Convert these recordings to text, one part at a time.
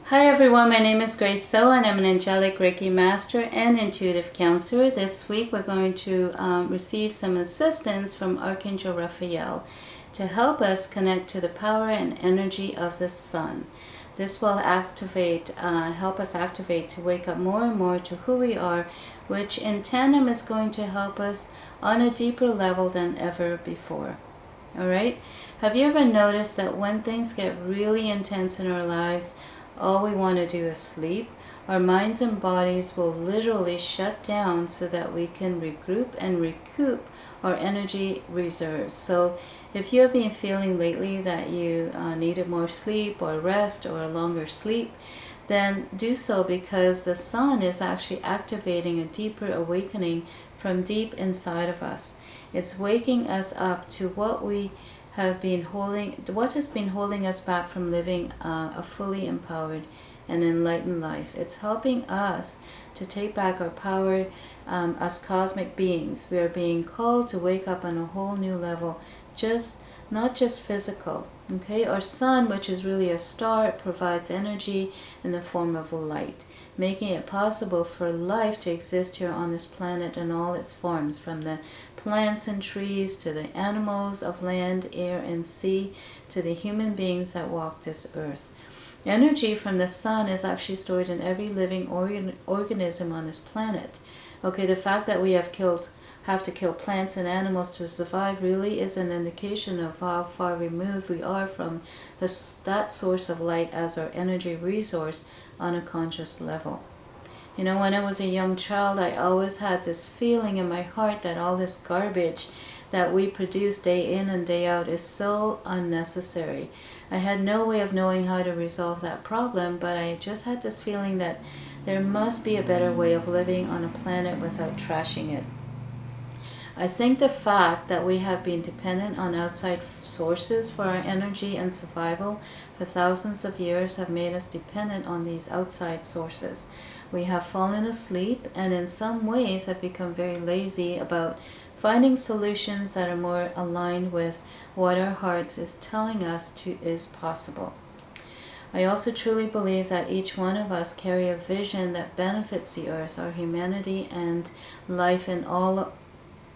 Hi everyone, my name is Grace So and I'm an Angelic Reiki Master and Intuitive Counselor. This week we're going to receive some assistance from Archangel Raphael to help us connect to the power and energy of the sun. This will help us activate to wake up more and more to who we are, which in tandem is going to help us on a deeper level than ever before. Alright? Have you ever noticed that when things get really intense in our lives, all we want to do is sleep? Our minds and bodies will literally shut down so that we can regroup and recoup our energy reserves. So if you have been feeling lately that you needed more sleep or rest or a longer sleep, then do so, because the sun is actually activating a deeper awakening from deep inside of us. It's waking us up to what has been holding us back from living a fully empowered and enlightened life. It's helping us to take back our power as cosmic beings. We are being called to wake up on a whole new level, not just physical. Okay, our sun, which is really a star, provides energy in the form of light, making it possible for life to exist here on this planet in all its forms, from the plants and trees to the animals of land, air, and sea, to the human beings that walk this earth. Energy from the sun is actually stored in every living organism on this planet. Okay, the fact that we have to kill plants and animals to survive really is an indication of how far removed we are from that source of light as our energy resource on a conscious level. You know, when I was a young child, I always had this feeling in my heart that all this garbage that we produce day in and day out is so unnecessary. I had no way of knowing how to resolve that problem, but I just had this feeling that there must be a better way of living on a planet without trashing it. I think the fact that we have been dependent on outside sources for our energy and survival for thousands of years have made us dependent on these outside sources. We have fallen asleep and in some ways have become very lazy about finding solutions that are more aligned with what our hearts is telling us is possible. I also truly believe that each one of us carry a vision that benefits the earth, our humanity, and life in all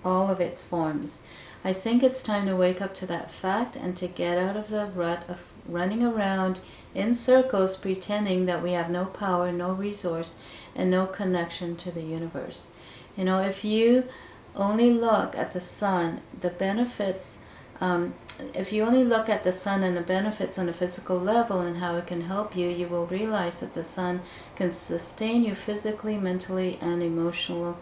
of its forms. I think it's time to wake up to that fact and to get out of the rut of running around in circles pretending that we have no power, no resource, and no connection to the universe. You know, if you only look at the sun, the benefits, if you only look at the sun and the benefits on a physical level and how it can help you, you will realize that the sun can sustain you physically, mentally, and emotionally.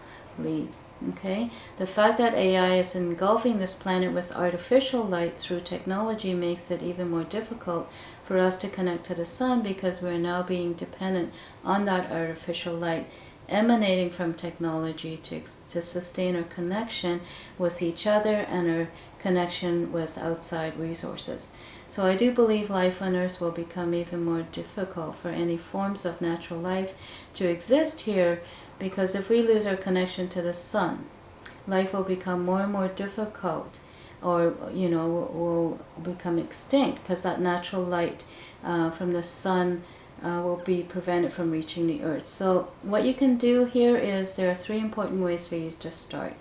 Okay, the fact that AI is engulfing this planet with artificial light through technology makes it even more difficult for us to connect to the sun, because we're now being dependent on that artificial light emanating from technology to sustain our connection with each other and our connection with outside resources. So I do believe life on Earth will become even more difficult for any forms of natural life to exist here, because if we lose our connection to the sun, life will become more and more difficult, or will become extinct, because that natural light from the sun will be prevented from reaching the earth. So what you can do here is, there are 3 important ways for you to start.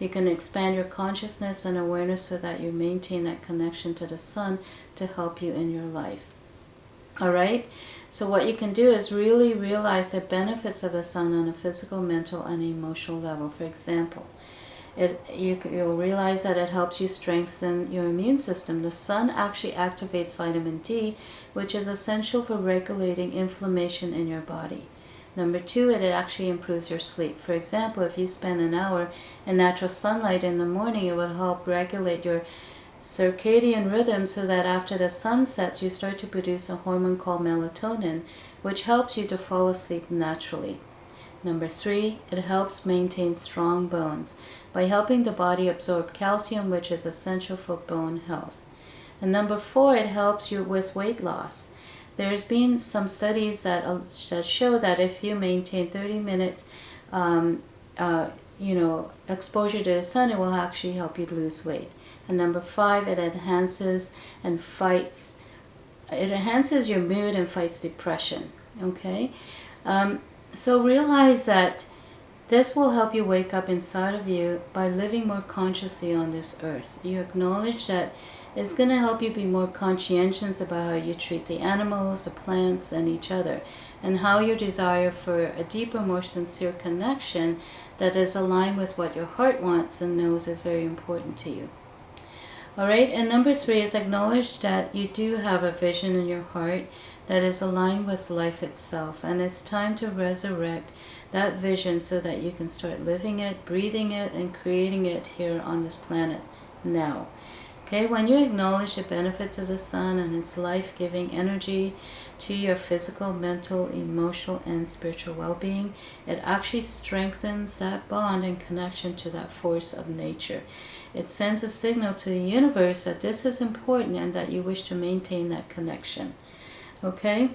You can expand your consciousness and awareness so that you maintain that connection to the sun to help you in your life. Alright? So what you can do is really realize the benefits of the sun on a physical, mental, and emotional level. For example, you'll realize that it helps you strengthen your immune system. The sun actually activates vitamin D, which is essential for regulating inflammation in your body. Number 2, it actually improves your sleep. For example, if you spend an hour in natural sunlight in the morning, it will help regulate your circadian rhythm so that after the sun sets, you start to produce a hormone called melatonin, which helps you to fall asleep naturally. Number 3, it helps maintain strong bones by helping the body absorb calcium, which is essential for bone health. And number 4, it helps you with weight loss. There's been some studies that show that if you maintain 30 minutes exposure to the sun, it will actually help you lose weight. And number 5, it enhances your mood and fights depression. Okay? So realize that this will help you wake up inside of you by living more consciously on this earth. You acknowledge that it's going to help you be more conscientious about how you treat the animals, the plants, and each other, and how your desire for a deeper, more sincere connection that is aligned with what your heart wants and knows is very important to you. Alright, and number 3 is acknowledge that you do have a vision in your heart that is aligned with life itself, and it's time to resurrect that vision so that you can start living it, breathing it, and creating it here on this planet now. Okay, when you acknowledge the benefits of the sun and its life-giving energy to your physical, mental, emotional, and spiritual well-being, it actually strengthens that bond and connection to that force of nature. It sends a signal to the universe that this is important and that you wish to maintain that connection. Okay?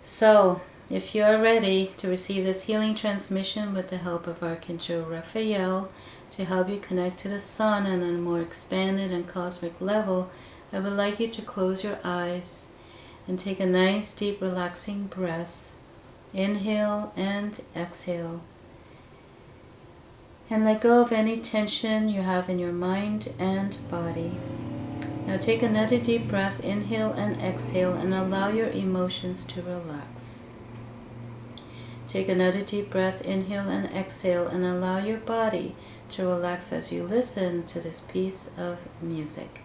So, if you are ready to receive this healing transmission with the help of Archangel Raphael to help you connect to the sun on a more expanded and cosmic level, I would like you to close your eyes and take a nice, deep, relaxing breath. Inhale and exhale. And let go of any tension you have in your mind and body. Now take another deep breath, inhale and exhale, and allow your emotions to relax. Take another deep breath, inhale and exhale, and allow your body to relax as you listen to this piece of music.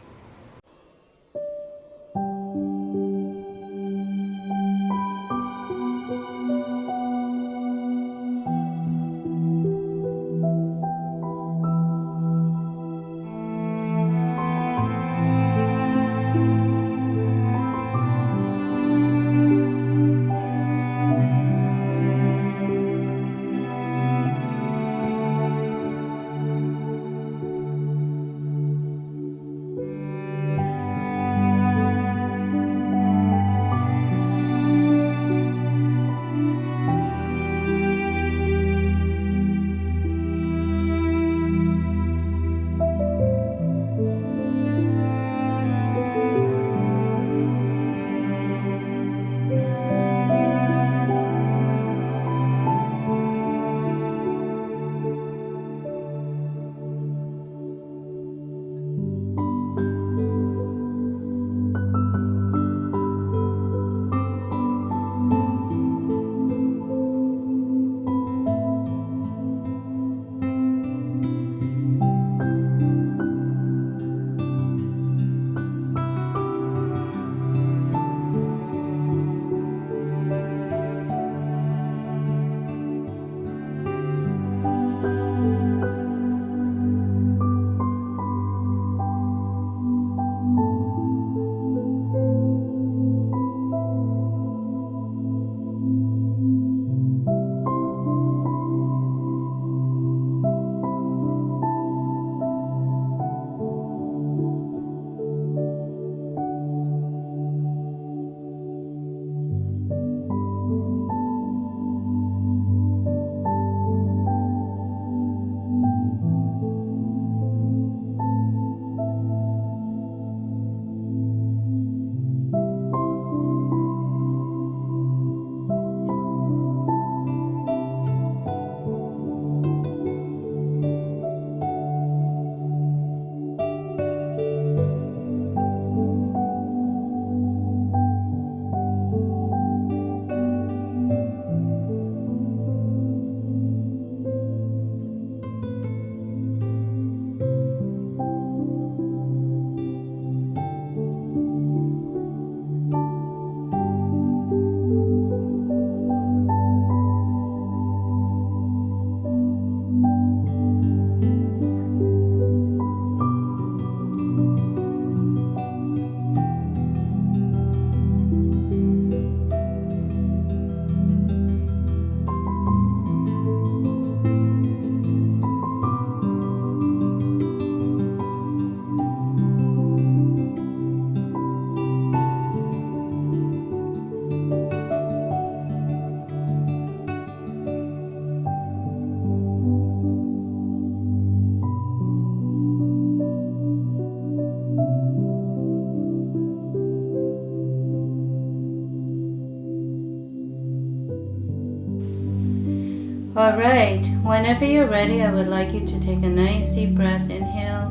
Alright, whenever you're ready, I would like you to take a nice deep breath. Inhale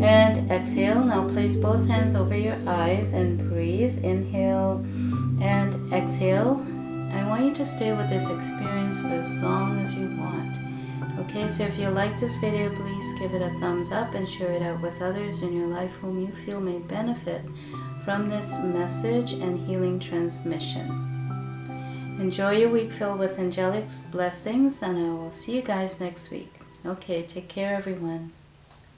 and exhale. Now place both hands over your eyes and breathe. Inhale and exhale. I want you to stay with this experience for as long as you want. Okay, so if you like this video, please give it a thumbs up and share it out with others in your life whom you feel may benefit from this message and healing transmission. Enjoy your week filled with angelic blessings, and I will see you guys next week. Okay, take care everyone.